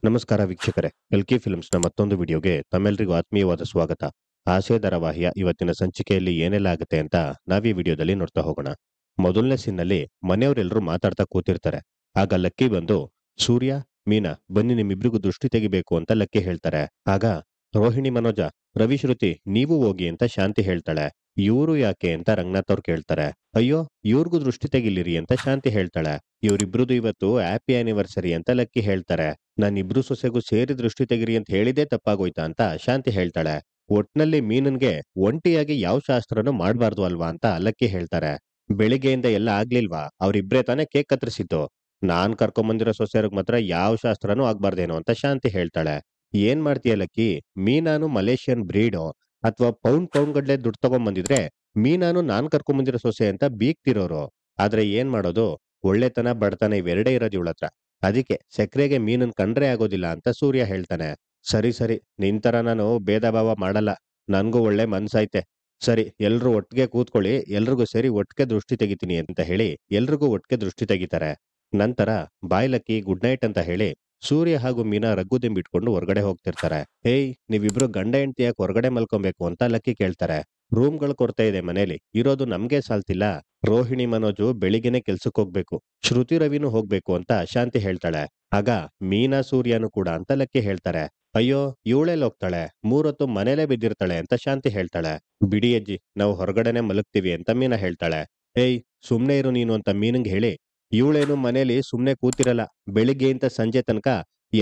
ನಮಸ್ಕಾರ ವೀಕ್ಷಕರೇ. ಕಲ್ಕಿ ಫಿಲ್ಮ್ಸ್‌ನ ಮತ್ತೊಂದು ವಿಡಿಯೋಗೆ ತಮ್ಮೆಲ್ಲರಿಗೂ ಆತ್ಮೀಯವಾದ ಸ್ವಾಗತ. ಆಸೆ ಧಾರಾವಾಹಿಯ ಇವತ್ತಿನ ಸಂಚಿಕೆಯಲ್ಲಿ ಏನೆಲ್ಲ ಆಗುತ್ತೆ ಅಂತ ನಾವೀ ವಿಡಿಯೋದಲ್ಲಿ ನೋಡ್ತಾ ಹೋಗೋಣ. ಮೊದಲನೇ ಸೀನ್‌ನಲ್ಲಿ ಮನೆಯವರೆಲ್ಲರೂ ಮಾತಾಡ್ತಾ ಕೂತಿರ್ತಾರೆ. ಆಗ ಲಕ್ಕಿ ಬಂದು, "ಸೂರ್ಯ, ಮೀನಾ ಬನ್ನಿ ನಿಮ್ಮಿಬ್ರಿಗೂ ದೃಷ್ಟಿ ತೆಗಿಬೇಕು" ಅಂತ ಲಕ್ಕಿ ಹೇಳ್ತಾರೆ. ಆಗ ರೋಹಿಣಿ, ಮನೋಜ, ರವಿ, ಶ್ರುತಿ ನೀವು ಹೋಗಿ ಅಂತ ಶಾಂತಿ ಹೇಳ್ತಾಳೆ. "ಇವ್ರು ಯಾಕೆ?" ಅಂತ ರಂಗನಾಥ್ ಅವ್ರು ಕೇಳ್ತಾರೆ. "ಅಯ್ಯೋ, ಇವ್ರಿಗೂ ದೃಷ್ಟಿ ತೆಗಿಲಿರಿ" ಅಂತ ಶಾಂತಿ ಹೇಳ್ತಾಳೆ. "ಇವ್ರಿಬ್ರದು ಇವತ್ತು ಹ್ಯಾಪಿ ಆನಿವರ್ಸರಿ" ಅಂತ ಲಕ್ಕಿ ಹೇಳ್ತಾರೆ. "ನಾನಿಬ್ರು ಸೊಸೆಗೂ ಸೇರಿ ದೃಷ್ಟಿ ತೆಗಿರಿ ಅಂತ ಹೇಳಿದ್ದೇ ತಪ್ಪಾಗೋಯ್ತಾ" ಅಂತ ಶಾಂತಿ ಹೇಳ್ತಾಳೆ. "ಒಟ್ನಲ್ಲಿ ಮೀನನ್ಗೆ ಒಂಟಿಯಾಗಿ ಯಾವ ಶಾಸ್ತ್ರನೂ ಮಾಡ್ಬಾರ್ದು ಅಲ್ವಾ" ಅಂತ ಲಕ್ಕಿ ಹೇಳ್ತಾರೆ. "ಬೆಳಿಗ್ಗೆಯಿಂದ ಎಲ್ಲ ಆಗ್ಲಿಲ್ವಾ? ಅವ್ರಿಬ್ರೇ ತಾನೇ ಕೇಕ್ ಕತ್ತರಿಸಿದ್ದು. ನಾನ್ ಕರ್ಕೊಂಬಂದಿರೋ ಸೊಸೆಯರ್ಗ್ ಮಾತ್ರ ಯಾವ ಶಾಸ್ತ್ರನೂ ಆಗ್ಬಾರ್ದೇನೋ" ಅಂತ ಶಾಂತಿ ಹೇಳ್ತಾಳೆ. "ಏನ್ ಮಾಡ್ತೀಯ ಲಕ್ಕಿ? ಮೀನಾನು ಮಲೇಷಿಯನ್ ಬ್ರೀಡೋ ಅಥವಾ ಪೌಂಡ್ ಗಟ್ಲೆ ದುಡ್ಡು ತಗೊಂಬಂದಿದ್ರೆ ಮೀನಾನು ನಾನ್ ಕರ್ಕೊಂಬಂದಿರೋ ಸೊಸೆ ಅಂತ ಬೀಗ್ತಿರೋರು. ಆದ್ರೆ ಏನ್ ಮಾಡೋದು? ಒಳ್ಳೆತನ ಬಡತನ ಇವೆರಡೇ ಇರೋದು ಇವಳತ್ರ. ಅದಕ್ಕೆ ಸೆಕ್ರೆಗೆ ಮೀನನ್ ಕಂಡ್ರೆ ಆಗೋದಿಲ್ಲ" ಅಂತ ಸೂರ್ಯ ಹೇಳ್ತಾನೆ. "ಸರಿ ಸರಿ, ನಿನ್ ತರ ನಾನು ಭೇದ ಭಾವ ಮಾಡಲ್ಲ. ನನ್ಗೂ ಒಳ್ಳೆ ಮನ್ಸೈತೆ. ಸರಿ, ಎಲ್ರೂ ಒಟ್ಟಿಗೆ ಕೂತ್ಕೊಳ್ಳಿ, ಎಲ್ರಿಗೂ ಸೇರಿ ಒಟ್ಟಿಗೆ ದೃಷ್ಟಿ ತೆಗಿತೀನಿ" ಅಂತ ಹೇಳಿ ಎಲ್ರಿಗೂ ಒಟ್ಟಿಗೆ ದೃಷ್ಟಿ ತೆಗಿತಾರೆ. ನಂತರ ಬಾಯ್ ಲಕ್ಕಿ ಗುಡ್ ನೈಟ್ ಅಂತ ಹೇಳಿ ಸೂರ್ಯ ಹಾಗೂ ಮೀನಾ ರಗ್ಗು ದಿಂಬಿಟ್ಕೊಂಡು ಹೊರಗಡೆ ಹೋಗ್ತಿರ್ತಾರೆ. "ಏಯ್, ನೀವಿಬ್ರು ಗಂಡ ಹೆಂಡ್ತಿ ಯಾಕೆ ಹೊರಗಡೆ ಮಲ್ಕೊಬೇಕು" ಅಂತ ಲಕ್ಕಿ ಕೇಳ್ತಾರೆ. "ರೂಮ್‌ಗಳ ಕೊರತೆ ಇದೆ ಮನೇಲಿ, ಇರೋದು ನಮ್ಗೆ ಸಾಲ್ತಿಲ್ಲ. ರೋಹಿಣಿ, ಮನೋಜು ಬೆಳಿಗ್ಗೆನೆ ಕೆಲ್ಸಕ್ಕೆ ಹೋಗ್ಬೇಕು, ಶ್ರುತಿ, ರವಿನೂ ಹೋಗ್ಬೇಕು" ಅಂತ ಶಾಂತಿ ಹೇಳ್ತಾಳೆ. ಆಗ ಮೀನಾ, ಸೂರ್ಯನು ಕೂಡ ಅಂತ ಲಕ್ಕಿ ಹೇಳ್ತಾರೆ. "ಅಯ್ಯೋ, ಇವಳೆಲ್ಲಿ ಹೋಗ್ತಾಳೆ? ಮೂರೊತ್ತು ಮನೇಲೇ ಬಿದ್ದಿರ್ತಾಳೆ" ಅಂತ ಶಾಂತಿ ಹೇಳ್ತಾಳೆ. "ಬಿಡಿ ಅಜ್ಜಿ, ನಾವು ಹೊರಗಡೆನೆ ಮಲಗ್ತೀವಿ" ಅಂತ ಮೀನಾ ಹೇಳ್ತಾಳೆ. "ಏಯ್, ಸುಮ್ನೆ ಇರು ನೀನು" ಅಂತ ಮೀನಂಗ್ ಹೇಳಿ, "ಇವಳೇನು ಮನೇಲಿ ಸುಮ್ನೆ ಕೂತಿರಲ್ಲ. ಬೆಳಿಗ್ಗೆಯಿಂದ ಸಂಜೆ ತನಕ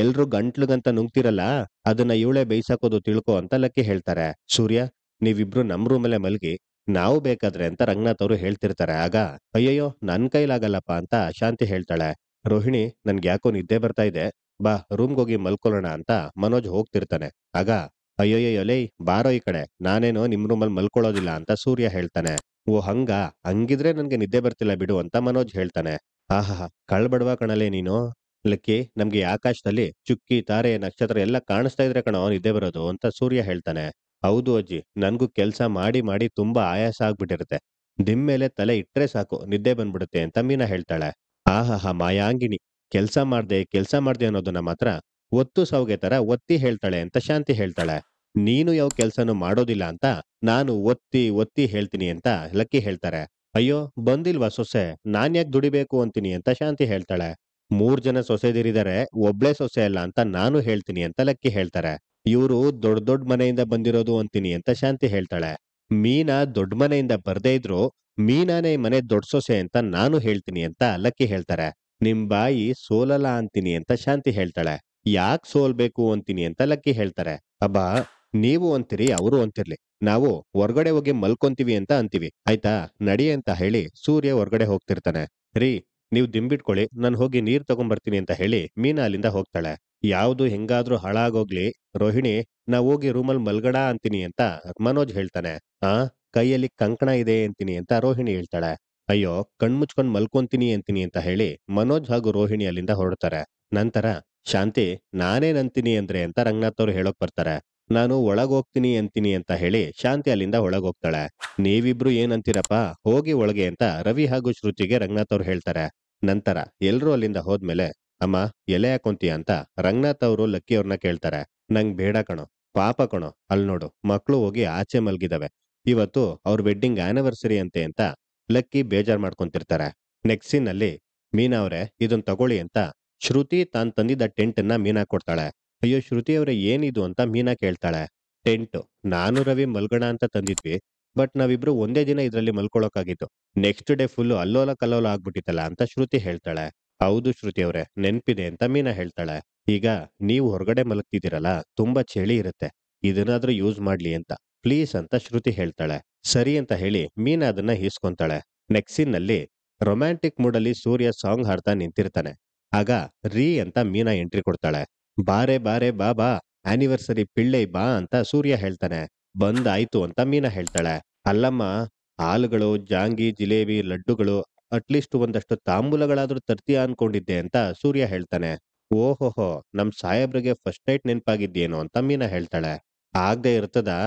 ಎಲ್ರೂ ಗಂಟ್ಲುಗಂತ ನುಂಗ್ತಿರಲ್ಲ, ಅದನ್ನ ಇವಳೇ ಬೇಯ್ಸಾಕೋದು ತಿಳ್ಕೊ" ಅಂತ ಲಕ್ಕಿ ಹೇಳ್ತಾರೆ. "ಸೂರ್ಯ, ನೀವಿಬ್ರು ನಮ್ ರೂಮಲ್ಲೇ ಮಲ್ಗಿ, ನಾವು ಬೇಕಾದ್ರೆ" ಅಂತ ರಂಗನಾಥ್ ಅವರು ಹೇಳ್ತಿರ್ತಾರೆ. ಆಗ "ಅಯ್ಯಯ್ಯೋ, ನನ್ ಕೈಲಾಗಲ್ಲಪ್ಪ" ಅಂತ ಶಾಂತಿ ಹೇಳ್ತಾಳೆ. "ರೋಹಿಣಿ, ನನ್ಗ್ಯಾಕೋ ನಿದ್ದೆ ಬರ್ತಾ ಇದೆ, ಬಾ ರೂಮ್‌ಗೋಗಿ ಮಲ್ಕೊಳ್ಳೋಣ" ಅಂತ ಮನೋಜ್ ಹೋಗ್ತಿರ್ತಾನೆ. ಆಗ "ಅಯ್ಯಯ್ಯೋ ಲೇ, ಬಾರೋ ಈ ಕಡೆ, ನಾನೇನೋ ನಿಮ್ ರೂಮಲ್ಲಿ ಮಲ್ಕೊಳ್ಳೋದಿಲ್ಲ" ಅಂತ ಸೂರ್ಯ ಹೇಳ್ತಾನೆ. "ಓ ಹಂಗಾ? ಹಂಗಿದ್ರೆ ನನ್ಗೆ ನಿದ್ದೆ ಬರ್ತಿಲ್ಲ ಬಿಡು" ಅಂತ ಮನೋಜ್ ಹೇಳ್ತಾನೆ. "ಆಹಾಹಾ, ಕಳ್ಬಡವ ಕಣಲೇ ನೀನು. ಲಕ್ಕಿ, ನಮ್ಗೆ ಈ ಆಕಾಶದಲ್ಲಿ ಚುಕ್ಕಿ, ತಾರೆ, ನಕ್ಷತ್ರ ಎಲ್ಲ ಕಾಣಿಸ್ತಾ ಇದ್ರೆ ಕಣೋ ನಿದ್ದೆ ಬರೋದು" ಅಂತ ಸೂರ್ಯ ಹೇಳ್ತಾನೆ. "ಹೌದು ಅಜ್ಜಿ, ನನ್ಗೂ ಕೆಲ್ಸ ಮಾಡಿ ಮಾಡಿ ತುಂಬಾ ಆಯಾಸ ಆಗ್ಬಿಟ್ಟಿರುತ್ತೆ. ದಿಮ್ ಮೇಲೆ ತಲೆ ಇಟ್ರೆ ಸಾಕು ನಿದ್ದೆ ಬಂದ್ಬಿಡುತ್ತೆ" ಅಂತ ಮೀನಾ ಹೇಳ್ತಾಳೆ. "ಆಹಾಹಾ ಮಾಯಾಂಗಿನಿ, ಕೆಲ್ಸ ಮಾಡ್ದೆ ಅನ್ನೋದನ್ನ ಮಾತ್ರ ಒತ್ತು ಸೌಗೆ ತರ ಒತ್ತಿ ಹೇಳ್ತಾಳೆ" ಅಂತ ಶಾಂತಿ ಹೇಳ್ತಾಳೆ. "ನೀನು ಯಾವ ಕೆಲ್ಸನೂ ಮಾಡೋದಿಲ್ಲ ಅಂತ ನಾನು ಒತ್ತಿ ಒತ್ತಿ ಹೇಳ್ತೀನಿ" ಅಂತ ಲಕ್ಕಿ ಹೇಳ್ತಾರೆ. "ಅಯ್ಯೋ, ಬಂದಿಲ್ವಾ ಸೊಸೆ? ನಾನ್ಯಾಕ್ ದುಡಿಬೇಕು ಅಂತೀನಿ" ಅಂತ ಶಾಂತಿ ಹೇಳ್ತಾಳೆ. "3 ಜನ ಸೊಸೆದಿರಿದ್ದಾರೆ, ಒಬ್ಳೇ ಸೊಸೆ ಅಲ್ಲ ಅಂತ ನಾನು ಹೇಳ್ತೀನಿ" ಅಂತ ಲಕ್ಕಿ ಹೇಳ್ತಾರೆ. "ಇವ್ರು ದೊಡ್ಡ್ ದೊಡ್ಡ್ ಮನೆಯಿಂದ ಬಂದಿರೋದು ಅಂತೀನಿ" ಅಂತ ಶಾಂತಿ ಹೇಳ್ತಾಳೆ. "ಮೀನಾ ದೊಡ್ಡ್ ಮನೆಯಿಂದ ಬರ್ದೇ ಇದ್ರು ಮೀನಾನೇ ಈ ಮನೆ ದೊಡ್ಡ್ ಸೊಸೆ ಅಂತ ನಾನು ಹೇಳ್ತೀನಿ" ಅಂತ ಲಕ್ಕಿ ಹೇಳ್ತಾರೆ. "ನಿಮ್ ಬಾಯಿ ಸೋಲಲ್ಲ ಅಂತೀನಿ" ಅಂತ ಶಾಂತಿ ಹೇಳ್ತಾಳೆ. "ಯಾಕ್ ಸೋಲ್ಬೇಕು ಅಂತೀನಿ" ಅಂತ ಲಕ್ಕಿ ಹೇಳ್ತಾರೆ. "ಅಬ್ಬಾ, ನೀವು ಅಂತೀರಿ, ಅವರು ಅಂತಿರ್ಲಿ. ನಾವು ಹೊರ್ಗಡೆ ಹೋಗಿ ಮಲ್ಕೊಂತೀವಿ ಅಂತ ಅಂತೀವಿ. ಆಯ್ತಾ? ನಡಿ" ಅಂತ ಹೇಳಿ ಸೂರ್ಯ ಹೊರ್ಗಡೆ ಹೋಗ್ತಿರ್ತಾನೆ. "ರೀ, ನೀವ್ ದಿಂಬಿಟ್ಕೊಳ್ಳಿ, ನಾನ್ ಹೋಗಿ ನೀರ್ ತಗೊಂಬರ್ತೀನಿ" ಅಂತ ಹೇಳಿ ಮೀನಾ ಅಲ್ಲಿಂದ ಹೋಗ್ತಾಳೆ. "ಯಾವ್ದು ಹೆಂಗಾದ್ರೂ ಹಾಳಾಗೋಗ್ಲಿ, ರೋಹಿಣಿ, ನಾವ್ ಹೋಗಿ ರೂಮಲ್ಲಿ ಮಲ್ಗಡ ಅಂತೀನಿ" ಅಂತ ಮನೋಜ್ ಹೇಳ್ತಾನೆ. "ಆ, ಕೈಯಲ್ಲಿ ಕಂಕಣ ಇದೆ ಅಂತೀನಿ" ಅಂತ ರೋಹಿಣಿ ಹೇಳ್ತಾಳೆ. "ಅಯ್ಯೋ, ಕಣ್ಮುಚ್ಕೊಂಡ್ ಮಲ್ಕೊಂತೀನಿ ಅಂತೀನಿ" ಅಂತ ಹೇಳಿ ಮನೋಜ್ ಹಾಗೂ ರೋಹಿಣಿ ಅಲ್ಲಿಂದ ಹೊರಡ್ತಾರೆ. ನಂತರ ಶಾಂತಿ "ನಾನೇನಂತೀನಿ ಅಂದ್ರೆ" ಅಂತ ರಂಗನಾಥ್ ಅವ್ರು ಹೇಳೋಕ್ ಬರ್ತಾರೆ. "ನಾನು ಒಳಗೋಗ್ತೀನಿ ಅಂತೀನಿ" ಅಂತ ಹೇಳಿ ಶಾಂತಿ ಅಲ್ಲಿಂದ ಒಳಗೋಗ್ತಾಳೆ. "ನೀವಿಬ್ರು ಏನಂತೀರಪ್ಪ, ಹೋಗಿ ಒಳಗೆ" ಅಂತ ರವಿ ಹಾಗೂ ಶ್ರುತಿಗೆ ರಂಗನಾಥ್ ಅವ್ರು ಹೇಳ್ತಾರೆ. ನಂತರ ಎಲ್ರೂ ಅಲ್ಲಿಂದ ಹೋದ್ಮೇಲೆ, "ಅಮ್ಮ, ಎಲೆ ಹಾಕೊಂತೀಯ" ಅಂತ ರಂಗನಾಥ್ ಅವರು ಲಕ್ಕಿ ಅವ್ರನ್ನ ಕೇಳ್ತಾರೆ. "ನಂಗ್ ಬೇಡ ಕಣೋ, ಪಾಪ ಕಣೋ, ಅಲ್ ನೋಡು ಮಕ್ಳು ಹೋಗಿ ಆಚೆ ಮಲ್ಗಿದಾವೆ. ಇವತ್ತು ಅವ್ರ ವೆಡ್ಡಿಂಗ್ ಆನಿವರ್ಸರಿ ಅಂತೆ" ಅಂತ ಲಕ್ಕಿ ಬೇಜಾರ್ ಮಾಡ್ಕೊಂತಿರ್ತಾರೆ. ನೆಕ್ಸ್ಟ್ ಸೀನ್ ನಲ್ಲಿ ಮೀನಾ ಅವ್ರೆ, ಇದನ್ ತಗೊಳ್ಳಿ ಅಂತ ಶ್ರುತಿ ತಾನ್ ತಂದಿದ್ದ ಟೆಂಟ್ ಅನ್ನ ಮೀನಾ ಕೊಡ್ತಾಳೆ. "ಅಯ್ಯೋ ಶ್ರುತಿ ಅವ್ರೆ, ಏನಿದು" ಅಂತ ಮೀನಾ ಕೇಳ್ತಾಳೆ. "ಟೆಂಟು ನಾನು ರವಿ ಮಲ್ಗಣ ಅಂತ ತಂದಿದ್ವಿ, ಬಟ್ ನಾವಿಬ್ರು ಒಂದೇ ದಿನ ಇದ್ರಲ್ಲಿ ಮಲ್ಕೊಳಕ್ಕಾಗಿತ್ತು. ನೆಕ್ಸ್ಟ್ ಡೇ ಫುಲ್ಲು ಅಲ್ಲೋಲ ಕಲ್ಲೋಲ ಆಗ್ಬಿಟ್ಟಿತ್ತಲ್ಲ" ಅಂತ ಶ್ರುತಿ ಹೇಳ್ತಾಳೆ. "ಹೌದು ಶ್ರುತಿ ಅವ್ರೆ, ನೆನ್ಪಿದೆ" ಅಂತ ಮೀನಾ ಹೇಳ್ತಾಳೆ. "ಈಗ ನೀವು ಹೊರಗಡೆ ಮಲಗ್ತಿದ್ದೀರಲ್ಲ, ತುಂಬಾ ಚಳಿ ಇರುತ್ತೆ, ಇದನ್ನಾದ್ರೂ ಯೂಸ್ ಮಾಡ್ಲಿ ಅಂತ ಪ್ಲೀಸ್" ಅಂತ ಶ್ರುತಿ ಹೇಳ್ತಾಳೆ. ಸರಿ ಅಂತ ಹೇಳಿ ಮೀನಾ ಅದನ್ನ ಈಸ್ಕೊಂತಾಳೆ. ನೆಕ್ಸ್ಟ್ ಸೀನ್ ನಲ್ಲಿ ರೊಮ್ಯಾಂಟಿಕ್ ಮೂಡಲ್ಲಿ ಸೂರ್ಯ ಸಾಂಗ್ ಹಾಡ್ತಾ ನಿಂತಿರ್ತಾನೆ. ಆಗ ರೀ ಅಂತ ಮೀನಾ ಎಂಟ್ರಿ ಕೊಡ್ತಾಳೆ. "ಬಾರೆ ಬಾರೆ ಬಾ ಬಾ, ಆನಿವರ್ಸರಿ ಪಿಳ್ಳೈ ಬಾ" ಅಂತ ಸೂರ್ಯ ಹೇಳ್ತಾನೆ. "ಬಂದಾಯ್ತು" ಅಂತ ಮೀನಾ ಹೇಳ್ತಾಳೆ. "ಅಲ್ಲಮ್ಮ, ಹಾಲುಗಳು, ಜಾಂಗಿ, ಜಿಲೇಬಿ, ಲಡ್ಡುಗಳು, ಅಟ್ಲೀಸ್ಟ್ ಒಂದಷ್ಟು ತಾಂಬೂಲಗಳಾದ್ರೂ ತರ್ತೀಯ ಅನ್ಕೊಂಡಿದ್ದೆ" ಅಂತ ಸೂರ್ಯ ಹೇಳ್ತಾನೆ. "ಓಹೋಹೋ, ನಮ್ ಸಾಹೇಬ್ರಿಗೆ ಫಸ್ಟ್ ನೈಟ್ ನೆನ್ಪಾಗಿದ್ಯೇನೋ" ಅಂತ ಮೀನಾ ಹೇಳ್ತಾಳೆ. "ಆಗ್ದೇ ಇರ್ತದಾ?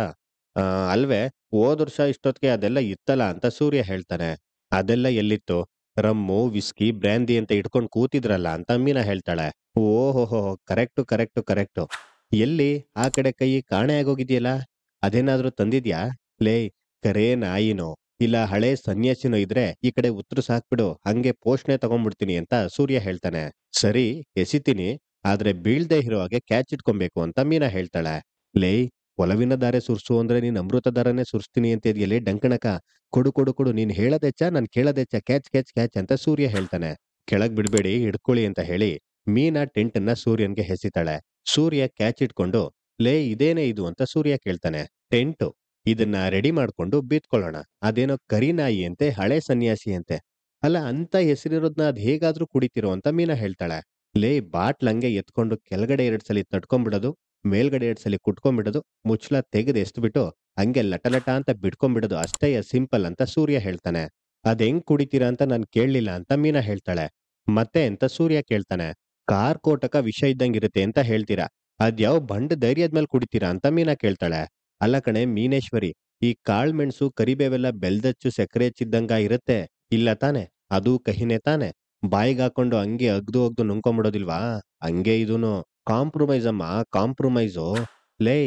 ಅಲ್ವೇ, ಹೋದ್ ವರ್ಷ ಇಷ್ಟೊತ್ತಿಗೆ ಅದೆಲ್ಲ ಇತ್ತಲ್ಲ" ಅಂತ ಸೂರ್ಯ ಹೇಳ್ತಾನೆ. "ಅದೆಲ್ಲ ಎಲ್ಲಿತ್ತು? ರಮ್ಮು, ವಿಸ್ಕಿ, ಬ್ರ್ಯಾಂದಿ ಅಂತ ಇಟ್ಕೊಂಡು ಕೂತಿದ್ರಲ್ಲ ಅಂತ ಮೀನಾ ಹೇಳ್ತಾಳೆ. ಓಹೋಹೋ, ಕರೆಕ್ಟು ಕರೆಕ್ಟು ಕರೆಕ್ಟು. ಎಲ್ಲಿ ಆ ಕಡೆ ಕೈ ಕಾಣೆ ಆಗೋಗಿದ್ಯಲ್ಲ, ಅದೇನಾದ್ರೂ ತಂದಿದ್ಯಾ? ಲೇ, ಕರೇ ನಾಯಿನೋ ಇಲ್ಲ ಹಳೆ ಸನ್ಯಾಸಿನೋ ಇದ್ರೆ ಈ ಕಡೆ ಉತ್ತರಿಸ್ ಹಾಕ್ಬಿಡು, ಹಂಗೆ ಪೋಷಣೆ ತಗೊಂಡ್ಬಿಡ್ತೀನಿ ಅಂತ ಸೂರ್ಯ ಹೇಳ್ತಾನೆ. ಸರಿ, ಎಸಿತೀನಿ, ಆದ್ರೆ ಬೀಳ್ದೆ ಇರೋ ಹಾಗೆ ಕ್ಯಾಚ್ ಇಟ್ಕೊಬೇಕು ಅಂತ ಮೀನಾ ಹೇಳ್ತಾಳೆ. ಲೇ, ಒಲವಿನ ದಾರೆ ಸುರ್ಸು ಅಂದ್ರೆ ನೀನ್ ಅಮೃತ ದಾರನೇ ಸುರಿಸ್ತೀನಿ ಅಂತ ಇದೆಯಲ್ಲೇ ಡಂಕಣಕ. ಕೊಡು ಕೊಡು ಕೊಡು, ನೀನ್ ಹೇಳದೆಚ್ಚ ನಾನ್ ಕೇಳದೆಚ್ಚ, ಕ್ಯಾಚ್ ಕ್ಯಾಚ್ ಕ್ಯಾಚ್ ಅಂತ ಸೂರ್ಯ ಹೇಳ್ತಾನೆ. ಕೆಳಗ್ ಬಿಡ್ಬೇಡಿ, ಹಿಡ್ಕೊಳ್ಳಿ ಅಂತ ಹೇಳಿ ಮೀನಾ ಟೆಂಟ್ ಅನ್ನ ಸೂರ್ಯನ್ಗೆ ಹೆಸಿತಾಳೆ. ಸೂರ್ಯ ಕ್ಯಾಚ್ ಇಟ್ಕೊಂಡು, ಲೇ ಇದೇನೇ ಇದು ಅಂತ ಸೂರ್ಯ ಕೇಳ್ತಾನೆ. ಟೆಂಟು, ಇದನ್ನ ರೆಡಿ ಮಾಡ್ಕೊಂಡು ಬೀತ್ಕೊಳ್ಳೋಣ. ಅದೇನೋ ಕರಿ ನಾಯಿ ಅಂತೆ, ಹಳೆ ಸನ್ಯಾಸಿ ಅಂತೆ. ಅಲ್ಲ, ಅಂತ ಹೆಸರಿರೋದ್ನ ಅದ್ ಹೇಗಾದ್ರೂ ಕುಡಿತಿರೋ ಅಂತ ಮೀನಾ ಹೇಳ್ತಾಳೆ. ಲೇ, ಬಾಟ್ಲ್ ಹಂಗೆ ಎತ್ಕೊಂಡು ಕೆಳಗಡೆ 2 ಸಲ ತಡ್ಕೊಂಡ್ಬಿಡೋದು, ಮೇಲ್ಗಡೆ 2 ಸಲ ಕುಟ್ಕೊಂಡ್ಬಿಡೋದು, ಮುಚ್ಚಳ ತೆಗೆದು ಎಸ್ದ್ಬಿಟ್ಟು ಹಂಗೆ ಲಟ ಅಂತ ಬಿಡ್ಕೊಂಡ್ಬಿಡೋದು ಅಷ್ಟೇ, ಸಿಂಪಲ್ ಅಂತ ಸೂರ್ಯ ಹೇಳ್ತಾನೆ. ಅದ್ ಹೆಂಗ್ ಕುಡಿತೀರಾ ಅಂತ ನಾನ್ ಕೇಳಲಿಲ್ಲ ಅಂತ ಮೀನಾ ಹೇಳ್ತಾಳೆ. ಮತ್ತೆ ಅಂತ ಸೂರ್ಯ ಕೇಳ್ತಾನೆ. ಕಾರ್ ಕೋಟಕ ವಿಷ ಇದ್ದಂಗಿರುತ್ತೆ ಅಂತ ಹೇಳ್ತೀರಾ, ಅದ್ಯಾವ್ ಬಂಡ್ ಧೈರ್ಯದ ಮೇಲೆ ಕುಡಿತೀರಾ ಅಂತ ಮೀನಾ ಕೇಳ್ತಾಳೆ. ಅಲ್ಲ ಕಣೆ ಮೀನೇಶ್ವರಿ, ಈ ಕಾಳ್ ಮೆಣಸು ಕರಿಬೇವೆಲ್ಲ ಬೆಲ್ದಚ್ಚು ಸಕ್ಕರೆ ಹೆಚ್ಚಿದ್ದಂಗ ಇರುತ್ತೆ, ಇಲ್ಲ ತಾನೆ? ಅದು ಕಹಿನೇ ತಾನೆ? ಬಾಯಿಗೆ ಹಾಕೊಂಡು ಹಂಗೆ ಅಗ್ದು ಅಗ್ದು ನುಂಗ್ಕೊಂಡ್ಬಿಡೋದಿಲ್ವಾ? ಹಂಗೆ ಇದೂನು. ಕಾಂಪ್ರಮೈಸ್ ಅಮ್ಮ, ಕಾಂಪ್ರಮೈಸು. ಲೇ,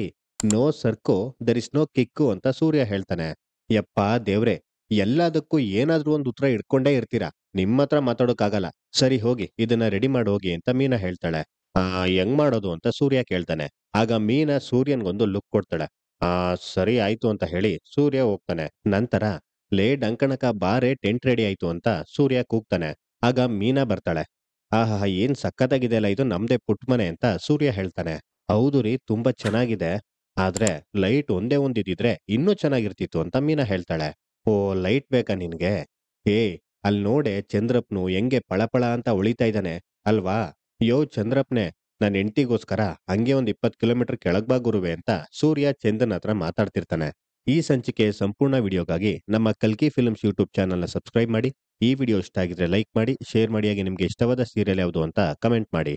ನೋ ಸರ್ಕು ದರ್ ಇಸ್ ನೋ ಕಿಕ್ಕು ಅಂತ ಸೂರ್ಯ ಹೇಳ್ತಾನೆ. ಯಪ್ಪಾ ದೇವ್ರೆ, ಎಲ್ಲದಕ್ಕೂ ಏನಾದ್ರೂ ಒಂದು ಉತ್ತರ ಇಟ್ಕೊಂಡೇ ಇರ್ತೀರಾ, ನಿಮ್ಮತ್ರ ಮಾತಾಡೋಕ್ಕಾಗಲ್ಲ. ಸರಿ ಹೋಗಿ, ಇದನ್ನ ರೆಡಿ ಮಾಡಿ ಹೋಗಿ ಅಂತ ಮೀನಾ ಹೇಳ್ತಾಳೆ. ಆ, ಹೆಂಗ್ ಮಾಡೋದು ಅಂತ ಸೂರ್ಯ ಕೇಳ್ತಾನೆ. ಆಗ ಮೀನಾ ಸೂರ್ಯನ್ಗೊಂದು ಲುಕ್ ಕೊಡ್ತಾಳೆ. ಆ, ಸರಿ ಆಯ್ತು ಅಂತ ಹೇಳಿ ಸೂರ್ಯ ಹೋಗ್ತಾನೆ. ನಂತರ ಲೇ ಡಂಕಣಕ ಬಾರೆ, ಟೆಂಟ್ ರೆಡಿ ಆಯ್ತು ಅಂತ ಸೂರ್ಯ ಕೂಗ್ತಾನೆ. ಆಗ ಮೀನಾ ಬರ್ತಾಳೆ. ಆಹಾ, ಏನ್ ಸಖತ್ತಾಗಿದೆ ಅಲ್ಲ ಇದು, ನಮ್ದೇ ಪುಟ್ ಮನೆ ಅಂತ ಸೂರ್ಯ ಹೇಳ್ತಾನೆ. ಹೌದು ರೀ, ತುಂಬಾ ಚೆನ್ನಾಗಿದೆ, ಆದ್ರೆ ಲೈಟ್ ಒಂದೇ ಒಂದಿದ್ರೆ ಇನ್ನೂ ಚೆನ್ನಾಗಿರ್ತಿತ್ತು ಅಂತ ಮೀನಾ ಹೇಳ್ತಾಳೆ. ಓ, ಲೈಟ್ ಬೇಕಾ ನಿನ್ಗೆ? ಏ, ಅಲ್ ನೋಡೆ ಚಂದ್ರಪ್ನು ಹೆಂಗೆ ಪಳಪಳ ಅಂತ ಉಳಿತಾ ಇದ್ದಾನೆ ಅಲ್ವಾ? ಯೋ ಚಂದ್ರಪ್ನೆ, ನನ್ ಹೆಂಡ್ತಿಗೋಸ್ಕರ ಹಂಗೆ ಒಂದ್ 20 ಕಿಲೋಮೀಟರ್ ಕೆಳಗ್ ಬಾ ಗುರುವೆ ಅಂತ ಸೂರ್ಯ ಚಂದನ್ ಹತ್ರ ಮಾತಾಡ್ತಿರ್ತಾನೆ. ಈ ಸಂಚಿಕೆಯ ಸಂಪೂರ್ಣ ವಿಡಿಯೋಗಾಗಿ ನಮ್ಮ ಕಲ್ಕಿ ಫಿಲ್ಮ್ಸ್ ಯೂಟ್ಯೂಬ್ ಚಾನಲ್ನ ಸಬ್ಸ್ಕ್ರೈಬ್ ಮಾಡಿ. ಈ ವಿಡಿಯೋ ಇಷ್ಟ ಆಗಿದ್ರೆ ಲೈಕ್ ಮಾಡಿ, ಶೇರ್ ಮಾಡಿ, ಹಾಗೆ ನಿಮ್ಗೆ ಇಷ್ಟವಾದ ಸೀರಿಯಲ್ ಯಾವುದು ಅಂತ ಕಮೆಂಟ್ ಮಾಡಿ.